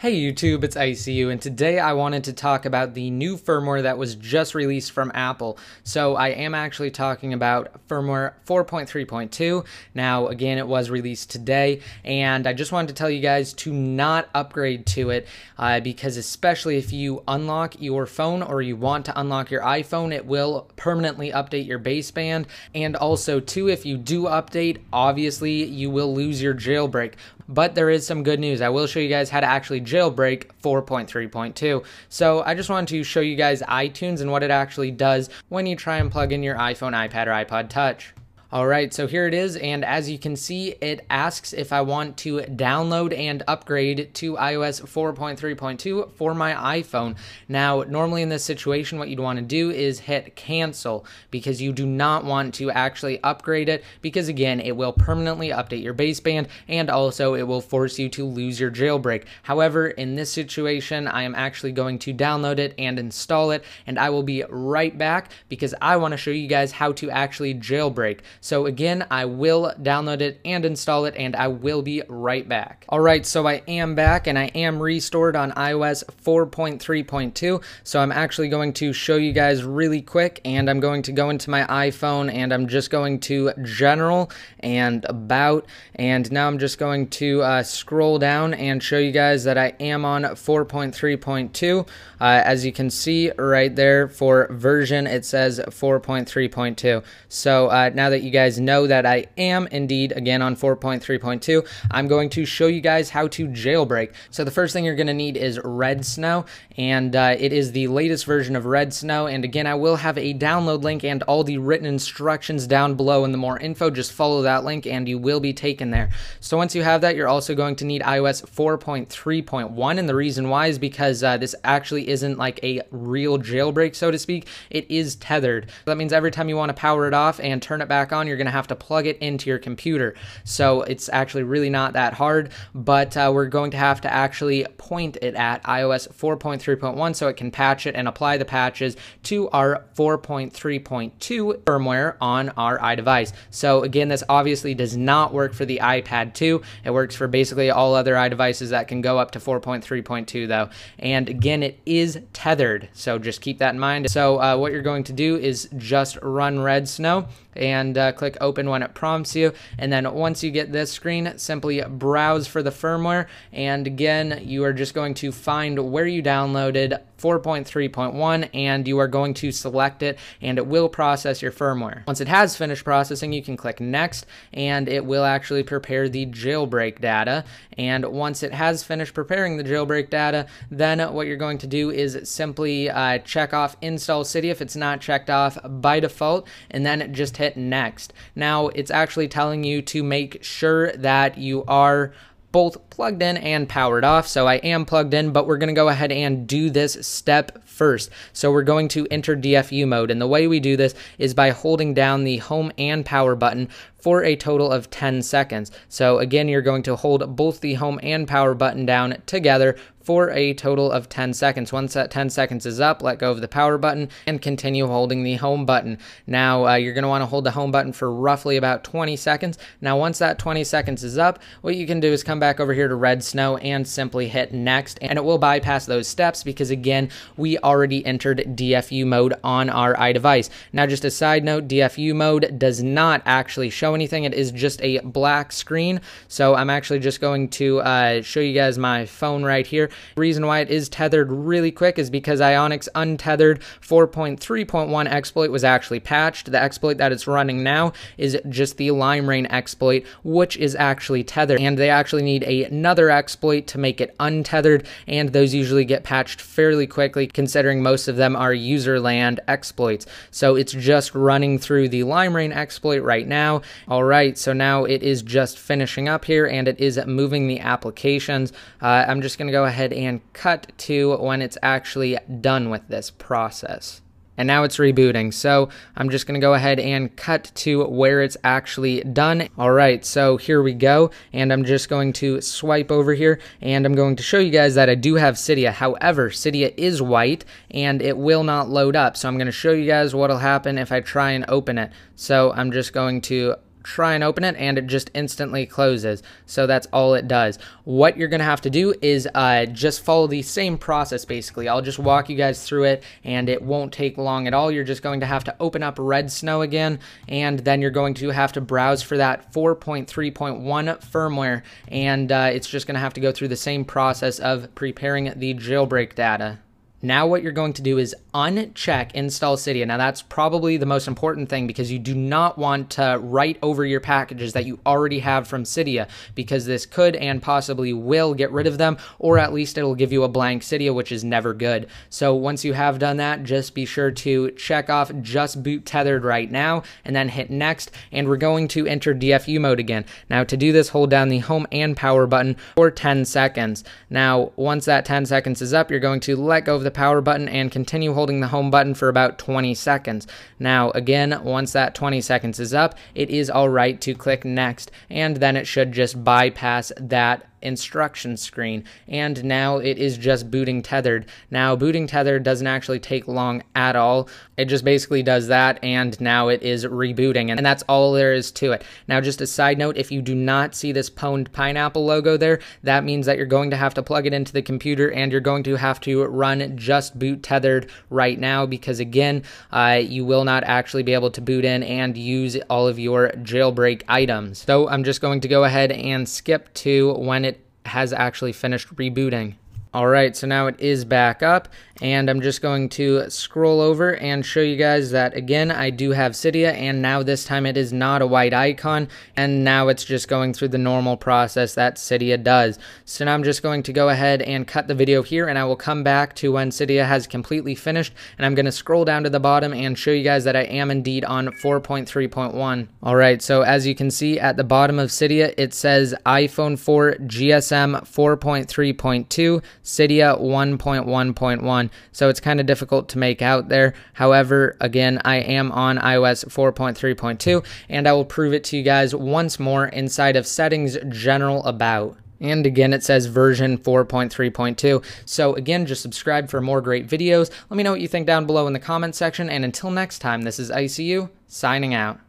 Hey YouTube, it's ICU, and today I wanted to talk about the new firmware that was just released from Apple. So I am actually talking about firmware 4.3.2. Now, again, it was released today, and I just wanted to tell you guys to not upgrade to it because especially if you unlock your phone or you want to unlock your iPhone, it will permanently update your baseband. And also, too, if you do update, obviously you will lose your jailbreak. But there is some good news. I will show you guys how to actually jailbreak 4.3.2. So I just wanted to show you guys iTunes and what it actually does when you try and plug in your iPhone, iPad, or iPod Touch. Alright, so here it is, and as you can see, it asks if I want to download and upgrade to iOS 4.3.2 for my iPhone. Now, normally in this situation, what you'd want to do is hit cancel, because you do not want to actually upgrade it, because again, it will permanently update your baseband, and also it will force you to lose your jailbreak. However, in this situation, I am actually going to download it and install it, and I will be right back, because I want to show you guys how to actually jailbreak. So again, I will download it and install it, and I will be right back. Alright, so I am back, and I am restored on iOS 4.3.2. So I'm actually going to show you guys really quick, and I'm going to go into my iPhone, and I'm just going to General and About, and now I'm just going to scroll down and show you guys that I am on 4.3.2. As you can see right there for version, it says 4.3.2. So now that you guys know that I am indeed again on 4.3.2, I'm going to show you guys how to jailbreak. So the first thing you're going to need is Redsn0w, and it is the latest version of Redsn0w, and again, I will have a download link and all the written instructions down below in the more info. Just follow that link and you will be taken there. So once you have that, you're also going to need iOS 4.3.1, and the reason why is because this actually isn't like a real jailbreak, so to speak. It is tethered. That means every time you want to power it off and turn it back on, you're going to have to plug it into your computer. So it's actually really not that hard, but we're going to have to actually point it at iOS 4.3.1 so it can patch it and apply the patches to our 4.3.2 firmware on our iDevice. So again, this obviously does not work for the iPad 2. It works for basically all other iDevices that can go up to 4.3.2 though. And again, it is tethered, so just keep that in mind. So what you're going to do is just run Redsn0w and click open when it prompts you, and then once you get this screen, simply browse for the firmware, and again, you are just going to find where you downloaded 4.3.1 and you are going to select it, and it will process your firmware. Once it has finished processing, you can click next, and it will actually prepare the jailbreak data. And once it has finished preparing the jailbreak data, then what you're going to do is simply check off install Cydia if it's not checked off by default, and then just hit next. Now it's actually telling you to make sure that you are both plugged in and powered off. So I am plugged in, but we're going to go ahead and do this step first. So we're going to enter DFU mode, and the way we do this is by holding down the home and power button for a total of 10 seconds. So again, you're going to hold both the home and power button down together for a total of 10 seconds. Once that 10 seconds is up, let go of the power button and continue holding the home button. Now you're going to want to hold the home button for roughly about 20 seconds. Now once that 20 seconds is up, what you can do is come back over here to Redsn0w and simply hit next, and it will bypass those steps because again, we already entered DFU mode on our iDevice. Now just a side note, DFU mode does not actually show anything. It is just a black screen. So I'm actually just going to show you guys my phone right here. The reason why it is tethered really quick is because Ionix untethered 4.3.1 exploit was actually patched. The exploit that it's running now is just the lime rain exploit, which is actually tethered, and they actually need another exploit to make it untethered, and those usually get patched fairly quickly considering most of them are userland exploits. So it's just running through the lime rain exploit right now. Alright, so now it is just finishing up here, and it is moving the applications. I'm just going to go ahead and cut to when it's actually done with this process. And now it's rebooting, so I'm just going to go ahead and cut to where it's actually done. Alright, so here we go, and I'm just going to swipe over here, and I'm going to show you guys that I do have Cydia. However, Cydia is white, and it will not load up, so I'm going to show you guys what will happen if I try and open it. So I'm just going to try and open it, and it just instantly closes. So that's all it does. What you're gonna have to do is just follow the same process basically. I'll just walk you guys through it, and it won't take long at all. You're just going to have to open up Redsn0w again, and then you're going to have to browse for that 4.3.1 firmware, and it's just gonna have to go through the same process of preparing the jailbreak data. Now what you're going to do is uncheck install Cydia. Now that's probably the most important thing, because you do not want to write over your packages that you already have from Cydia, because this could and possibly will get rid of them, or at least it'll give you a blank Cydia, which is never good. So once you have done that, just be sure to check off just boot tethered right now, and then hit next, and we're going to enter DFU mode again. Now to do this, hold down the home and power button for 10 seconds. Now once that 10 seconds is up, you're going to let go of the power button and continue holding the home button for about 20 seconds. Now again, once that 20 seconds is up, it is alright to click next, and then it should just bypass that instruction screen, and now it is just booting tethered. Now booting tethered doesn't actually take long at all. It just basically does that, and now it is rebooting, and that's all there is to it. Now just a side note, if you do not see this pwned pineapple logo there, that means that you're going to have to plug it into the computer, and you're going to have to run just boot tethered right now, because again, you will not actually be able to boot in and use all of your jailbreak items. So I'm just going to go ahead and skip to when it has actually finished rebooting. Alright, so now it is back up, and I'm just going to scroll over and show you guys that again I do have Cydia, and now this time it is not a white icon, and now it's just going through the normal process that Cydia does. So now I'm just going to go ahead and cut the video here, and I will come back to when Cydia has completely finished, and I'm going to scroll down to the bottom and show you guys that I am indeed on 4.3.1. Alright, so as you can see at the bottom of Cydia, it says iPhone 4 GSM 4.3.2 Cydia 1.1.1, so it's kind of difficult to make out there. However, again, I am on iOS 4.3.2, and I will prove it to you guys once more inside of Settings, General About. And again, it says version 4.3.2. So again, just subscribe for more great videos. Let me know what you think down below in the comment section, and until next time, this is ICU, signing out.